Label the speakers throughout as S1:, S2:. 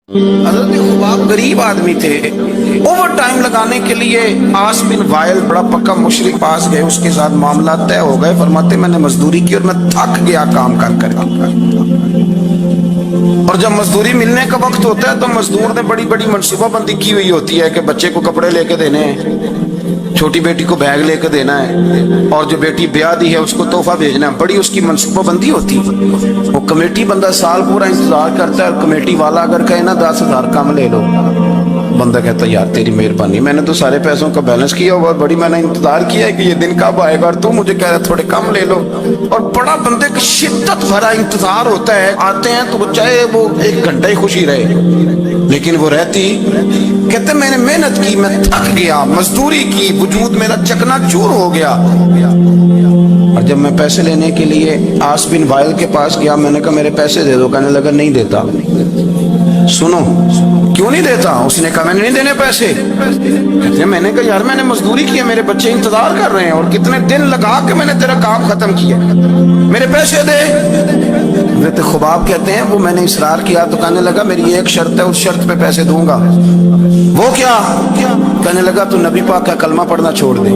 S1: हजरत खुबाब गरीब आदमी थे। ओवर टाइम लगाने के लिए आस बिन वाइल बड़ा पक्का मुशरिक पास गए, उसके साथ मामला तय हो गए। फरमाते मैंने मजदूरी की और मैं थक गया काम कर कर। और जब मजदूरी मिलने का वक्त होता है तो मजदूर ने बड़ी बड़ी मनसूबाबंदी की हुई होती है कि बच्चे को कपड़े लेके देने हैं, छोटी बेटी को बैग लेकर देना है, और जो बेटी ब्याह दी है उसको तोहफा भेजना है। बड़ी उसकी मनसूबाबंदी होती है। वो कमेटी बंदा साल पूरा इंतजार करता है, और कमेटी वाला अगर कहे ना 10,000 कम ले लो, बंदा कहता है यार तेरी मेहरबानी, मैंने तो सारे पैसों का बैलेंस किया हुआ, बड़ी मैंने इंतजार किया है कि ये दिन कब आएगा, और तू मुझे कह रहा थोड़े कम ले लो। और बड़ा बंदे का शिद्दत भरा इंतजार होता है। आते हैं तो चाहे वो 1 घंटा ही खुशी रहे, लेकिन वो रहती। कहते मैंने मेहनत की, मैं थक गया, मजदूरी की, वजूद मेरा चकनाचूर हो गया। और जब मैं पैसे लेने के लिए आस बिन वाइल के पास गया, मैंने कहा मेरे पैसे दे दो। कहने लगा नहीं देता। सुनो क्यों नहीं देता? उसने कहा मैंने नहीं देने पैसे। कहते मैंने कहा यार मैंने मजदूरी की है, मेरे बच्चे इंतजार कर रहे हैं, और कितने दिन लगा के मैंने तेरा काम खत्म किया, मेरे पैसे दे। हज़रत खुबाब कहते हैं वो मैंने इसरार किया तो कहने लगा मेरी एक शर्त है, उस शर्त पे पैसे दूंगा। वो क्या? कहने लगा तू नबी पाक का कलमा पढ़ना छोड़ दे।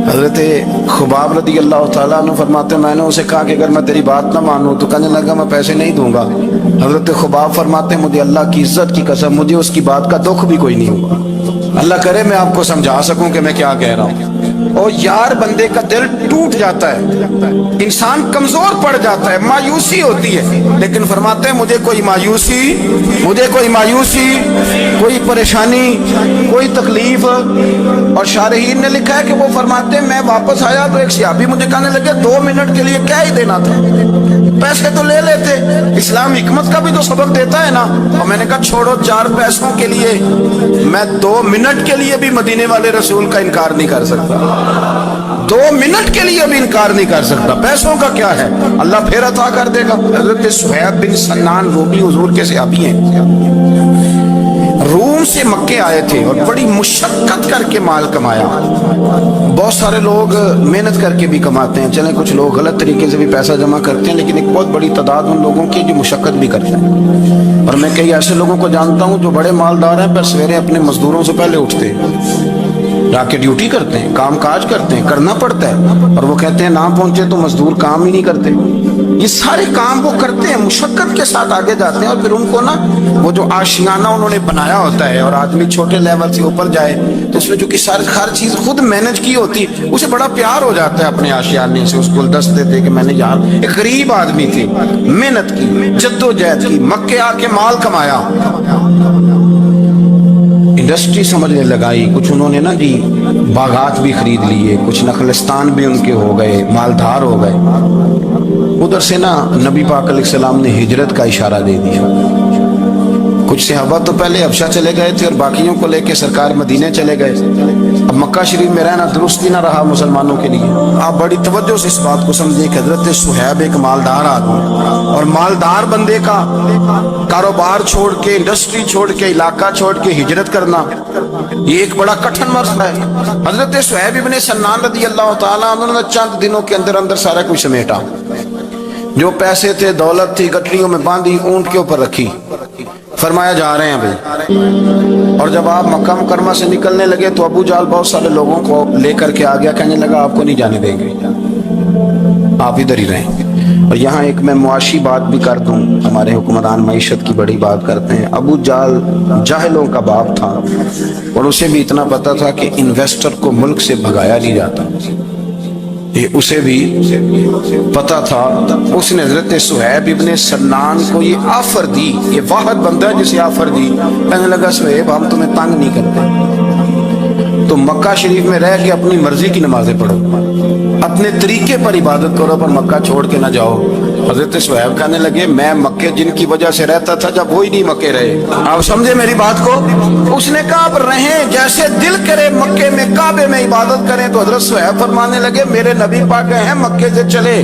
S1: हजरत खुबाब रदी अल्लाह ताला अन्हु फरमाते मैंने उसे कहा कि अगर मैं तेरी बात ना मानूं, तो कहने लगा मैं पैसे नहीं दूंगा। हजरत खुबाब फरमाते मुझे अल्लाह की इज्जत की कसम, मुझे उसकी बात का दुख भी कोई नहीं हुआ। अल्लाह करे मैं आपको समझा सकूं कि मैं क्या कह रहा हूं। और यार बंदे का दिल टूट जाता है, इंसान कमजोर पड़ जाता है, मायूसी होती है। लेकिन फरमाते हैं मुझे कोई मायूसी, कोई परेशानी, कोई तकलीफ। और शारहीन ने लिखा है कि वो फरमाते हैं मैं वापस आया तो एक सहाबी मुझे कहने लगे 2 मिनट के लिए क्या ही देना था, पैसे तो ले लेते, इस्लाम हिकमत का भी तो सबक देता है ना। और मैंने कहा छोड़ो, 4 पैसों के लिए मैं 2 मिनट के लिए भी मदीने वाले रसूल का इनकार नहीं कर सकता, 2 मिनट के लिए भी इनकार नहीं कर सकता। पैसों का क्या है, अल्लाह फिर अता कर देगा। हज़रत सुहैब बिन सन्नान रूमी हुजूर के सहाबी हैं, रूम से मक्के आए थे और बड़ी मुशक्कत करके माल कमाया। बहुत सारे लोग मेहनत करके भी कमाते हैं, चले कुछ लोग गलत तरीके से भी पैसा जमा करते हैं, लेकिन एक बहुत बड़ी तादाद उन लोगों की जो मुशक्कत भी करते हैं। और मैं कई ऐसे लोगों को जानता हूँ जो बड़े मालदार हैं पर सवेरे अपने मजदूरों से पहले उठते हैं, जाके ड्यूटी करते हैं, काम काज करते हैं, करना पड़ता है। और वो कहते हैं ना पहुंचे तो मजदूर काम ही नहीं करते। ये सारे काम वो करते हैं, मुशक्कत के साथ आगे जाते हैं। और फिर उनको ना वो जो आशियाना उन्होंने बनाया होता है, और आदमी छोटे लेवल से ऊपर जाए तो उसमें जो कि हर चीज खुद मैनेज की होती, उसे बड़ा प्यार हो जाता है अपने आशियाने से। उसको दस्ते थे कि मैंने यार एक गरीब आदमी थी, मेहनत की, जद्दोजहद की, मक्के आके माल कमाया, इंडस्ट्री समझने लगाई। कुछ उन्होंने ना जी बागात भी खरीद लिए, कुछ नखलिस्तान भी उनके हो गए, मालधार हो गए। उधर से ना नबी पाक अलैहिस्सलाम ने हिजरत का इशारा दे दिया। कुछ सहाबा तो पहले हबशा चले गए थे और बाकियों को लेके सरकार मदीने चले गए। अब मक्का शरीफ में रहना दुरुस्त ही ना रहा मुसलमानों के लिए। आप बड़ी तवज्जो से इस बात को समझिए कि हजरत सुहैब एक मालदार आदमी, और मालदार बंदे का कारोबार छोड़ के, इंडस्ट्री छोड़ के, इलाका छोड़ के हिजरत करना, ये एक बड़ा कठिन मसला है। हजरत सुहैब इब्ने सन्नान रज़ी अल्लाह ताला उन्होंने चंद दिनों के अंदर अंदर सारा कुछ समेटा। जो पैसे थे, दौलत थी, गठरियों में बांधी, ऊंट के ऊपर रखी, फरमाया जा रहे हैं भाई। और जब आप मक्का मुकरमा से निकलने लगे तो अबू जाल बहुत सारे लोगों को लेकर के आ गया, कहने लगा आपको नहीं जाने देंगे, आप इधर ही रहें। और यहाँ एक मैं मुआशी बात भी कर दूं, हमारे हुक्मरान मईशत की बड़ी बात करते हैं। अबू जाल जाहिलों का बाप था, और उसे भी इतना पता था कि इन्वेस्टर को मुल्क से भगाया नहीं जाता, ये उसे भी पता था। उसने हजरत सुहैब इब्ने सन्नान को ये ऑफर दी, ये वाहद बंदा है जिसे ऑफर दी। कहने लगा सुहैब हम तुम्हें तंग नहीं करते, तुम मक्का शरीफ में रह के अपनी मर्जी की नमाजें पढ़ो, अपने तरीके पर इबादत करो, पर मक्का छोड़ के ना जाओ। हजरत सुहैब कहने लगे मैं मक्के जिनकी वजह से रहता था, जब वो ही नहीं मक्के रहे। आप समझे मेरी बात को? उसने कहा आप रहें जैसे दिल करे, मक्के में काबे में इबादत करें। तो हजरत सुहैब फरमाने लगे मेरे नबी पाक गए हैं मक्के से चले,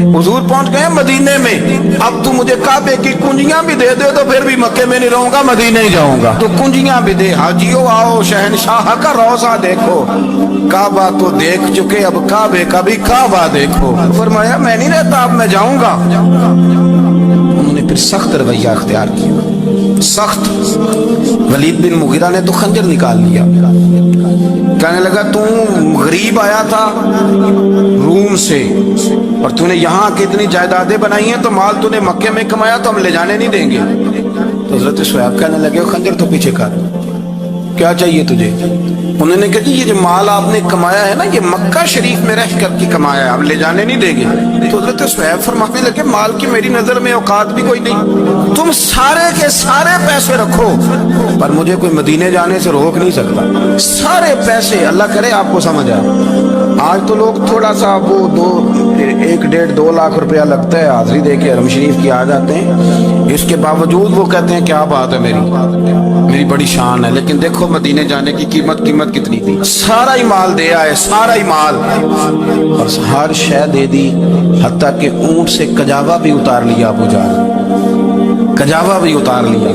S1: हुजूर पहुंच गए मदीने में, अब तू मुझे काबे की कुंजियां भी दे दे तो फिर भी मक्के में नहीं रहूंगा, मदीने ही जाऊंगा। तो कुंजियां भी दे, हाजियो आओ शहनशाह का रोजा देखो, काबा तो देख चुके अब काबे का भी काबा देखो। फरमाया मैं नहीं रहता, अब मैं जाऊंगा। उन्होंने फिर سخت رویہ اختیار کیا، سخت۔ ولید بن مغیرہ نے تو خنجر نکال لیا، کہنے لگا تو غریب آیا تھا روم سے اور تو نے یہاں کتنی جائیدادیں بنائی ہیں، تو مال تو نے مکے میں کمایا تو ہم لے جانے نہیں دیں گے۔ تو حضرت شعیب کہنے لگے خنجر تو پیچھے کر، کیا چاہیے تجھے؟ انہوں نے کہا جی یہ جو مال آپ نے کمایا ہے نا یہ مکہ شریف میں رہ کر کے کمایا ہے، ہم لے جانے نہیں دیں گے۔ تو حضرت شعیب فرمانے لگے مال کی میری نظر میں اوقات بھی کوئی نہیں، تم سارے کے سارے پیسے رکھو پر مجھے کوئی مدینے جانے سے روک نہیں سکتا، سارے پیسے۔ اللہ کرے آپ کو سمجھ آئے۔ آج تو لوگ تھوڑا سا وہ 1-1.5-2 لاکھ روپیہ لگتا ہے حاضری دے کے حرم شریف کی آ جاتے ہیں، اس کے باوجود وہ کہتے ہیں کیا بات ہے، میری بڑی شان ہے۔ لیکن دیکھو مدینے جانے کی قیمت کتنی تھی، سارا ہی مال دے آئے، سارا ہی مال، اور ہر شے دے دی، حتیٰ کہ اونٹ سے کجاوا بھی اتار لیا ابو جہل، کجاوا بھی اتار لیا۔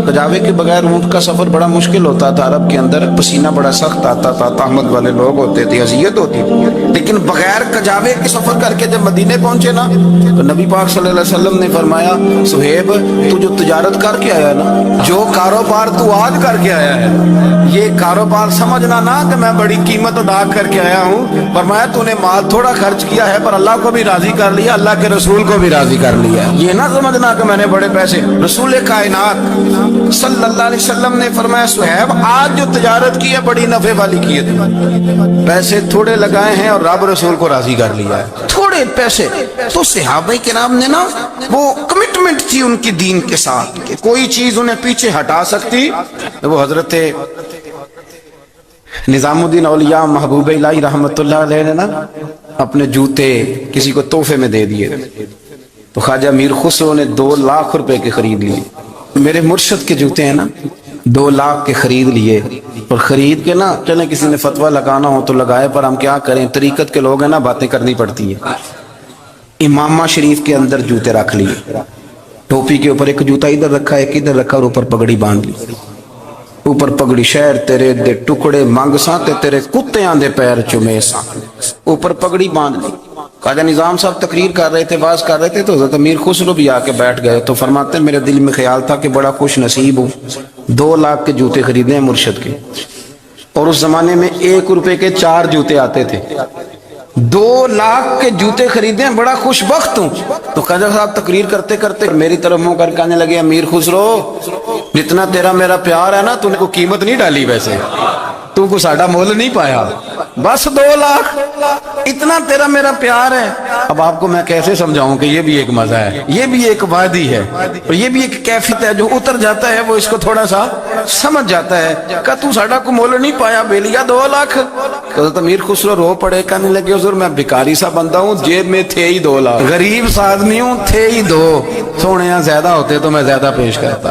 S1: کجاوے کے بغیر اونٹ کا سفر بڑا مشکل ہوتا تھا، عرب کے اندر پسینہ بڑا سخت آتا تھا، تحمل والے لوگ ہوتے تھے، اذیت ہوتی تھی، لیکن بغیر کجاوے کے سفر کر کے جب مدینے پہنچے نا تو نبی پاک صلی اللہ علیہ وسلم نے فرمایا صہیب تو جو تجارت کر کے آیا نا، جو کاروبار تو آج کر کے آیا ہے، یہ کاروبار سمجھنا نا کہ میں بڑی قیمت ادا کر کے آیا ہوں، فرمایا تو نے مال تھوڑا خرچ کیا ہے پر اللہ کو بھی راضی کر لیا، اللہ کے رسول کو بھی راضی کر لیا، یہ نہ سمجھنا کہ میں نے بڑے پیسے۔ رسول کائنات صلی اللہ علیہ وسلم نے فرمایا صہیب آج جو تجارت کی ہے بڑی نفع والی کی ہے، پیسے تھوڑے لگائے ہیں اور رب رسول کو راضی کر لیا ہے، تھوڑے پیسے۔ تو صحابہ کرام نے نا وہ کمٹمنٹ تھی ان کی دین کے ساتھ کہ کوئی چیز انہیں پیچھے ہٹا سکتی۔ وہ حضرت نظام الدین اولیاء محبوب الہی رحمت اللہ علیہ نے نا اپنے جوتے کسی کو تحفے میں دے دیے، تو خواجہ میر خسرو نے 2 لاکھ روپے کے خرید لیے۔ میرے مرشد کے جوتے ہیں نا 2 لاکھ کے خرید لیے، اور خرید کے نا چلیں کسی نے فتویٰ لگانا ہو تو لگائے، پر ہم کیا کریں طریقت کے لوگ ہیں نا، باتیں کرنی پڑتی ہے۔ امامہ شریف کے اندر جوتے رکھ لیے، ٹوپی کے اوپر ایک جوتا ادھر رکھا ایک ادھر رکھا، اور اوپر پگڑی باندھ لی، اوپر پگڑی شہر تیرے دے ٹکڑے منگ ساں تے تیرے کتیاں دے پیر چومے ساں، اوپر پگڑی باندھ لی۔ خواجہ نظام صاحب تقریر کر رہے تھے، باز کر رہے تھے، تو حضرت امیر خسرو بھی آ کے بیٹھ گئے، تو فرماتے ہیں میرے دل میں خیال تھا کہ بڑا خوش نصیب ہوں، 2 لاکھ کے جوتے خریدے ہیں مرشد کے، اور اس زمانے میں 1 روپے کے 4 جوتے آتے تھے، 2 لاکھ کے جوتے خریدے ہیں، بڑا خوش بخت ہوں۔ تو خواجہ صاحب تقریر کرتے کرتے میری طرف منہ کر کہنے لگے امیر خسرو جتنا تیرا میرا پیار ہے نا تو نے کو قیمت نہیں ڈالی، ویسے تو کو ساڈا مول نہیں پایا، بس 2 لاکھ اتنا تیرا میرا پیار ہے۔ اب آپ کو میں کیسے سمجھاؤں کہ یہ بھی ایک مزہ ہے، یہ بھی ایک وادی ہے، اور یہ بھی ایک کیفیت ہے، جو اتر جاتا ہے وہ اس کو تھوڑا سا سمجھ جاتا ہے کہ تو ساڈا کو مول نہیں پایا بے لیا 2 لاکھ۔ حضرت امیر خسرو رو پڑے، کہنے لگے حضور میں بھکاری سا بندہ ہوں، جیب میں تھے ہی 2 لاکھ، غریب سا آدمی ہوں، تھے ہی 2، سونے زیادہ ہوتے تو میں زیادہ پیش کرتا۔